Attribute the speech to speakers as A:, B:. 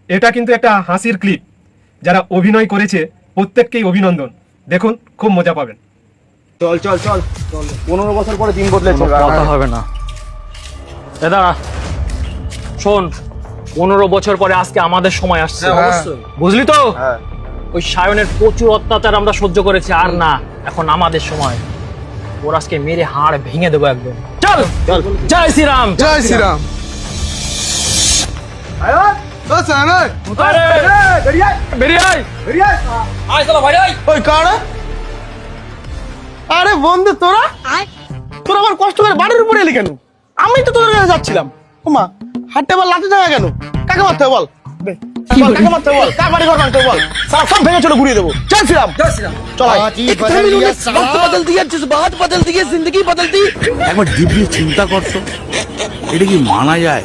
A: এটা কিন্তু একটা হাসির ক্লিপ। যারা অভিনয় করেছে প্রত্যেককেই অভিনন্দন। দেখুন, খুব মজা পাবেন।
B: চল চল চল চল 15 বছর পরে দিন বদলেছে।
C: কথা হবে না। দাদা শোন, 15 বছর পরে আজকে আমাদের সময় আসছে।
B: অবশ্যই।
C: বুঝলি তো?
B: হ্যাঁ।
C: ওই সায়নের প্রচুর অত্যাচার আমরা সহ্য করেছি, আর না, এখন আমাদের সময়। ওর আজকে মেরে হাড় ভেঙে দেবো একদম। চল চল। জয় শ্রীরাম।
D: জয় শ্রীরাম।
C: বেরিয়ে আয়।
D: ওই কারা? আরে বন্ধু, তোরা তোরা আমার কষ্ট করে বাড়ির উপরে এলি কেন? আমি তো তোদের কাছে যাচ্ছিলাম। ওমা, হাটে বল লাঠি জায়গা কেন? কাকে মারতে হবে বল? কাকে মারতে হবে বল? কার বাড়ি ঘর ভাঙতে হবে বল? সারা সব ভেঙে চলে ঘুরিয়ে দেবো। জয় শ্রীরাম। জয় শ্রীরাম। চল আয়।
E: बदल दिया जज्बात बदल दिए जिंदगी बदल दी।
F: একবার ডিপলি চিন্তা করতো, এটা কি মানা যায়?